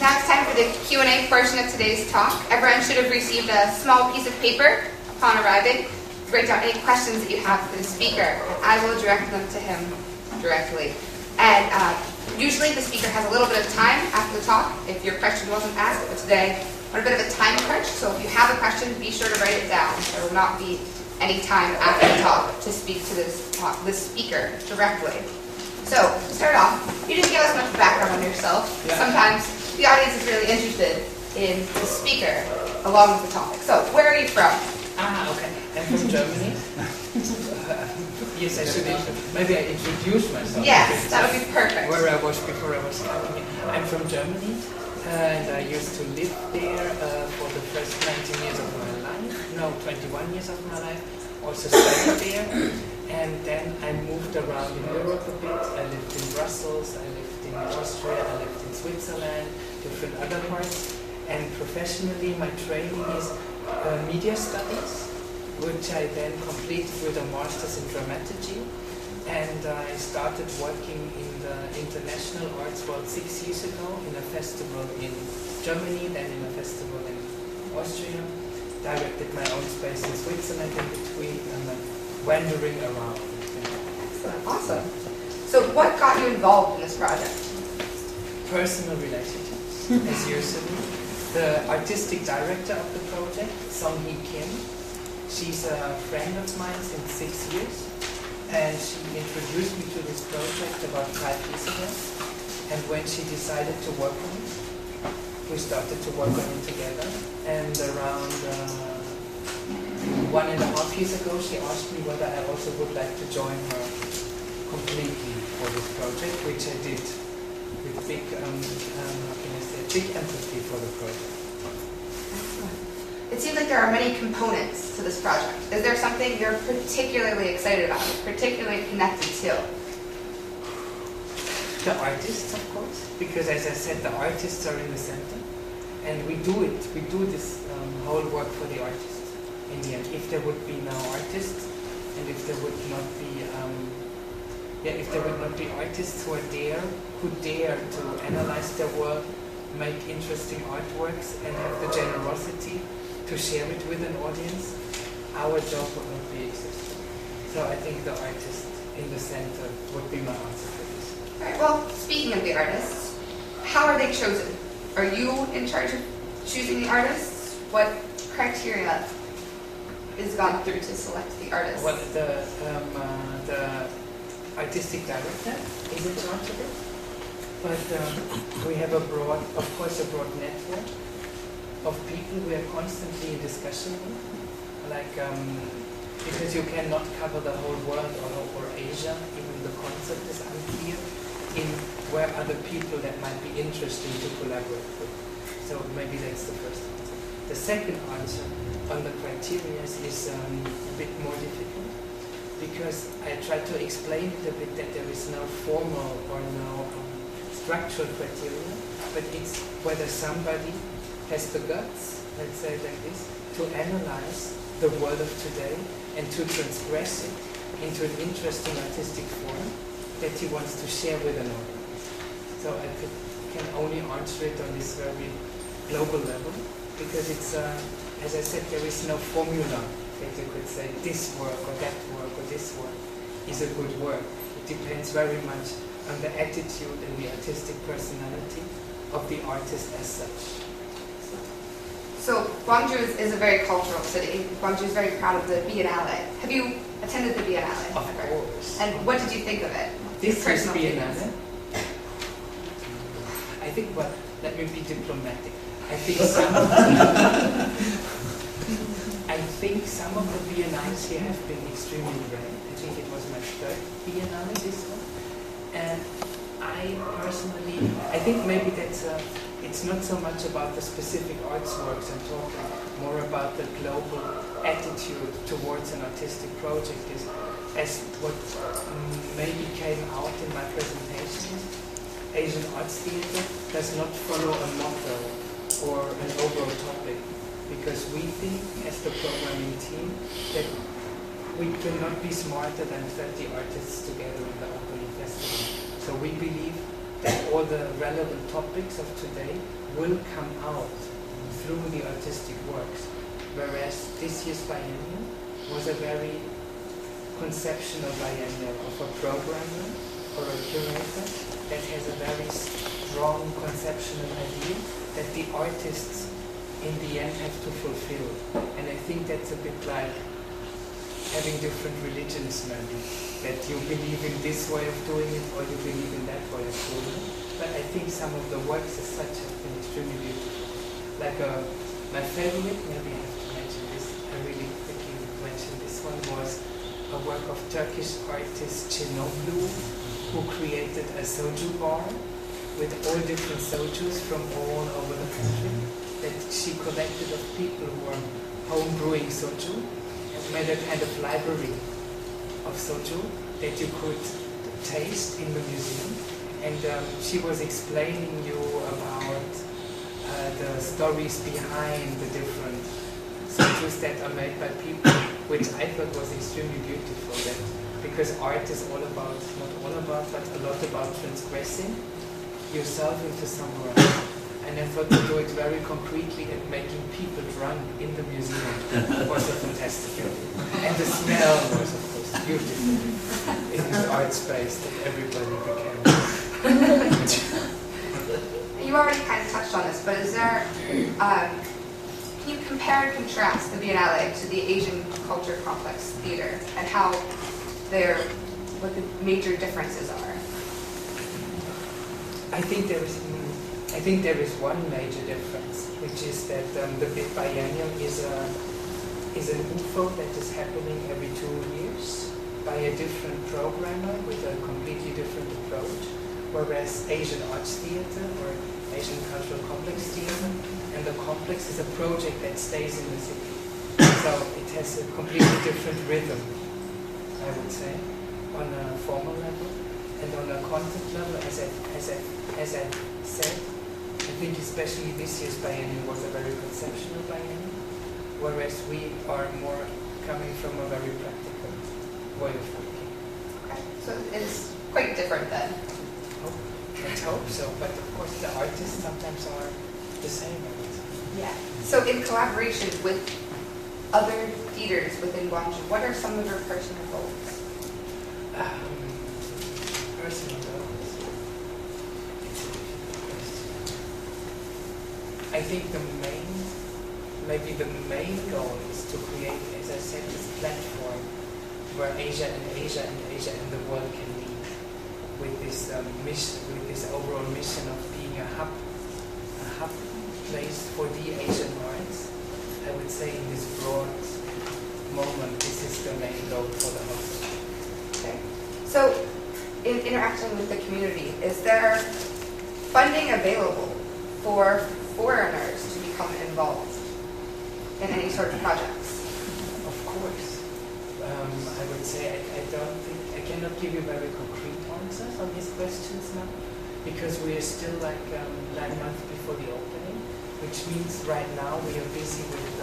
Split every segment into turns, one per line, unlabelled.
Now it's time for the Q&A portion of today's talk. Everyone should have received a small piece of paper upon arriving to write down any questions that you have for the speaker. I will direct them to him directly. And usually the speaker has a little bit of time after the talk if your question wasn't asked, but today we're a bit of a time crunch, so if you have a question, be sure to write it down. There will not be any time after the talk to speak to this speaker directly. So, to start off, you didn't give us much background on yourself. Yeah. Sometimes the audience is really interested in the speaker along with the topic. So, where are you from?
Okay. I'm from Germany. Yes, I should. Maybe I introduce myself.
Yes, that would be perfect.
Where I was before I was coming. I'm from Germany, and I used to live there for the first 19 years of my life. No, 21 years of my life. Also studied there, and then I moved around in Europe a bit. I lived in Brussels, I lived in Austria, I lived in Switzerland, different other parts. And professionally, my training is media studies, which I then completed with a master's in dramaturgy. And I started working in the International Arts World 6 years ago in a festival in Germany, then in a festival in Austria. Directed my own space in Switzerland in between, and then wandering around.
Excellent, awesome. So what got you involved in this project?
Personal relationships, as usual. The artistic director of the project, Song Hee Kim, she's a friend of mine since 6 years, and she introduced me to this project about 5 years ago. And when she decided to work on it, we started to work on it together, and around 1.5 years ago she asked me whether I also would like to join her completely for this project, which I did with big, big empathy for the project.
Excellent. It seems like there are many components to this project. Is there something you're particularly excited about, particularly connected to?
The artists, of course, because as I said, the artists are in the center, and we do this whole work for the artists. In the end, if there would be no artists, and if there would not be artists who dare to analyze their work, make interesting artworks, and have the generosity to share it with an audience, our job would not be existing. So I think the artist in the center would be my answer for this.
All right, well, speaking of the artists, how are they chosen? Are you in charge of choosing the artists? What criteria is gone through to select the artists?
Well, the artistic director is in charge of it, but we have a broad network of people we are constantly in discussion with, because you cannot cover the whole world or Asia, even the concept is unclear in where other people that might be interesting to collaborate with. So maybe that's the first answer. The second answer on the criteria is a bit more difficult, because I try to explain it a bit that there is no formal or no structural criteria, but it's whether somebody has the guts, let's say it like this, to analyze the world of today and to transgress it into an interesting artistic form that he wants to share with an audience. So I can only answer it on this very global level, because it's, as I said, there is no formula that you could say this work or that work or this work is a good work. It depends very much on the attitude and the artistic personality of the artist as such.
So Gwangju is a very cultural city. Gwangju is very proud of the Biennale. Have you attended the Biennale?
Of course.
And what did you think of it?
This is Biennale. I think, well, let me be diplomatic. I think some of the Biennales here have been extremely great. I think it was my third Biennale, this one. And I personally, I think maybe that's it's not so much about the specific arts works I'm talking, more about the global attitude towards an artistic project is, as what maybe came out in my presentation, Asian arts theatre does not follow a motto or an overall topic, because we think as the programming team that we cannot be smarter than 30 artists together in the opening festival. So we believe that all all the relevant topics of today will come out through the artistic works, whereas this year's biennial was a very conceptual biennial of a programmer or a curator that has a very strong conceptual idea that the artists in the end have to fulfill. And I think that's a bit like having different religions maybe, that you believe in this way of doing it or you believe in that way of doing it. But I think some of the works as such have been extremely beautiful. Like my favorite, maybe I have to mention this, I really quickly mention this one, was a work of Turkish artist Chennai, who created a soju bar with all different sojus from all over the country, that she collected of people who were home brewing soju, and made a kind of library of soju that you could taste in the museum. And she was explaining you about the stories behind the different sojus that are made by people, which I thought was extremely beautiful. That because art is all about, not all about, but a lot about transgressing yourself into somewhere else. And I thought to do it very concretely and making people drunk in the museum was a fantastic idea. And the smell was, of course, beautiful in this art space that everybody became.
You already kind of touched on this, but is there, can you compare and contrast the Biennale to the Asian Culture Complex Theater and how what the major differences are?
I think there is one major difference, which is that the biennial is an UFO that is happening every 2 years by a different programmer with a completely different approach, whereas Asian Arts Theatre or Asian Cultural Complex Theatre and the complex is a project that stays in the city. So it has a completely different rhythm, I would say, on a formal level. And on a content level, as I said, I think especially this year's biennial was a very conceptual biennial, whereas we are more coming from a very practical way of thinking.
Okay, so it's quite different then.
Let's hope so, but of course the artists sometimes are the same, I would say.
Yeah. So in collaboration with other theaters within Gwangju, what are some of your personal goals?
Personal goals. I think maybe the main goal is to create, as I said, this platform where Asia and the world can meet with this mission, with this overall mission of being a hub place for the Asian arts. I would say in this broad moment, this is the main goal for the host.
Okay. So, in interacting with the community, is there funding available for foreigners to become involved in any sort of projects?
Of course. I would say I cannot give you very concrete answers on these questions now, because we are still like 9 months before the opening, which means right now we are busy with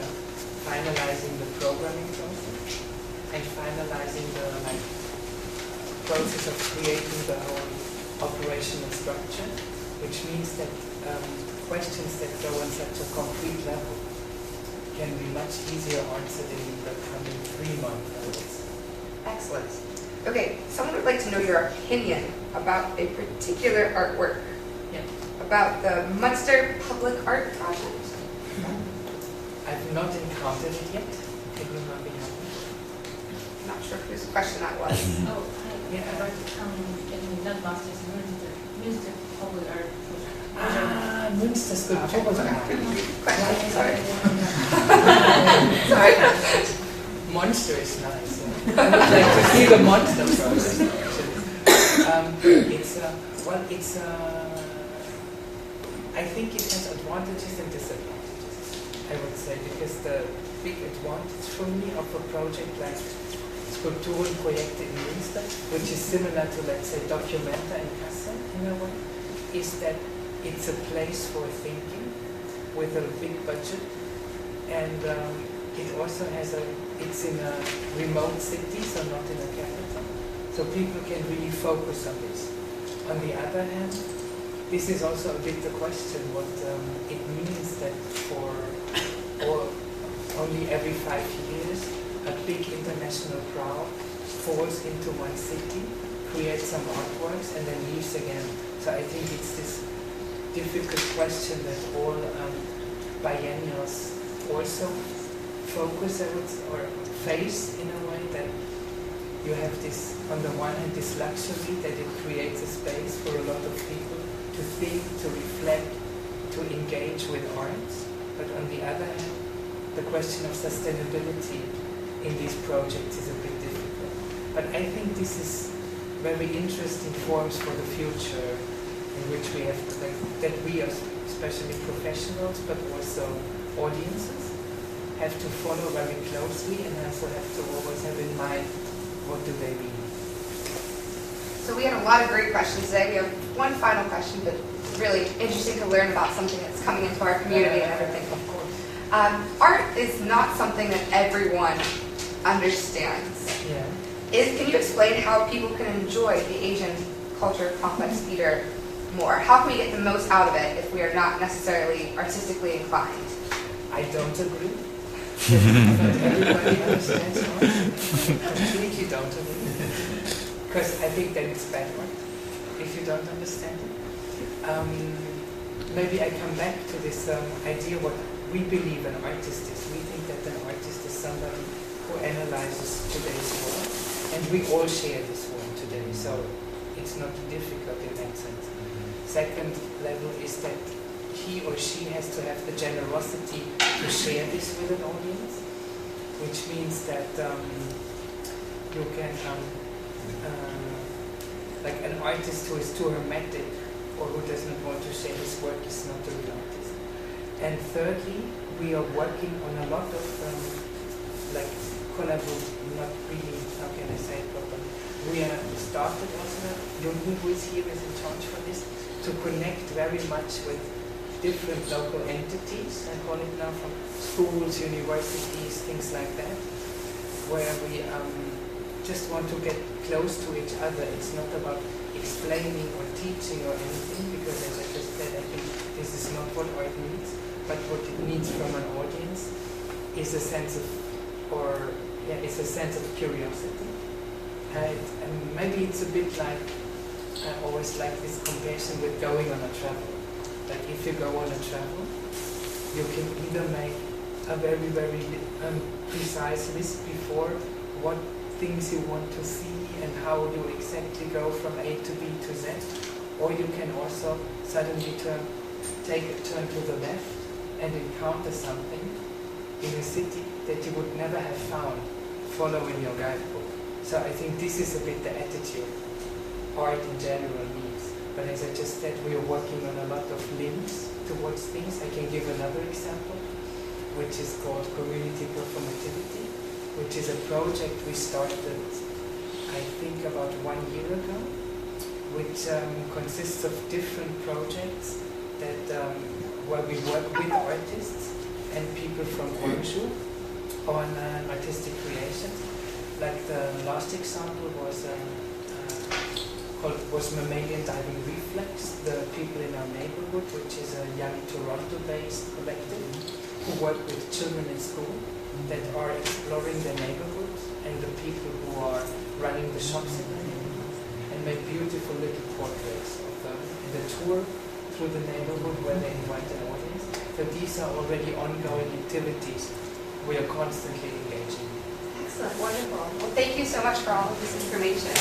finalizing the programming process and finalizing the process of creating the whole operational structure, which means that questions that go on such a concrete level can be much easier answered in the coming 3 months, I would say.
Excellent. Okay, someone would like to know your opinion about a particular artwork.
Yeah.
About the Munster Public Art Project.
I've not encountered it yet. It will not be happening.
Not sure whose question that was.
Oh, hi.
Yeah.
About in not Masters, Münster Public Art Project.
Münster Sculpture.
Question, sorry. Sorry.
Monster is nice. Yeah. I would like to see the monster project. I think it has advantages and disadvantages, I would say, because the big advantage for me of a project like Skulpturenprojekte in Münster, which is similar to, let's say, Documenta in Kassel in a way, is that it's a place for thinking with a big budget, and it also it's in a remote city, so not in a capital, so people can really focus on this. On the other hand, this is also a bit the question, what it means that for only every 5 years a big international crowd falls into one city, creates some artworks, and then leaves again. So I think it's this difficult question that all biennials also focus or face in a way, that you have this, on the one hand, this luxury that it creates a space for a lot of people to think, to reflect, to engage with art. But on the other hand, the question of sustainability in these projects is a bit difficult. But I think this is very interesting forms for the future, in which we have that we, especially professionals, but also audiences, have to follow very closely, and also have to always have in mind what do they mean.
So we had a lot of great questions today. We have one final question, but really interesting to learn about something that's coming into our community and everything.
Of course.
Art is not something that everyone understands.
Yeah.
Can you explain how people can enjoy the Asian culture complex theater more? How can we get the most out of it if we are not necessarily artistically inclined?
I don't agree. Not everybody understands art. I completely don't agree. Because I think that it's bad art if you don't understand it. Maybe I come back to this idea what we believe an artist is. We think that an artist is somebody who analyzes today's world, and we all share this world today, so it's not difficult in that sense. Second level is that he or she has to have the generosity to share this with an audience, which means that you can, like an artist who is too hermetic or who does not want to share his work is not a real artist. And thirdly, we are working on a lot of like not really, how can I say it properly? We have started also, Gwangju, who is here, is in charge for this, to connect very much with different local entities, I call it now, from schools, universities, things like that, where we just want to get close to each other. It's not about explaining or teaching or anything, because as I just said, I think this is not what art needs, but what it needs from an audience is a sense of, it's a sense of curiosity. And maybe it's a bit like, I always like this comparison with going on a travel. Like if you go on a travel, you can either make a very, very precise list before what things you want to see and how you exactly go from A to B to Z, or you can also suddenly take a turn to the left and encounter something in a city that you would never have found following your guidebook. So I think this is a bit the attitude art in general needs. But as I just said, we are working on a lot of links towards things. I can give another example, which is called Community Performativity, which is a project we started, I think, about 1 year ago, which consists of different projects that where we work with artists and people from Gwangju on artistic creation. Like the last example was Mammalian Diving Reflex, the people in our neighborhood, which is a young Toronto-based collective who work with children in school that are exploring their neighborhood and the people who are running the shops in the neighborhood, and make beautiful little portraits of them in the tour through the neighborhood where they invite an audience. So these are already ongoing activities we are constantly engaging in.
Excellent, wonderful. Well, thank you so much for all of this information.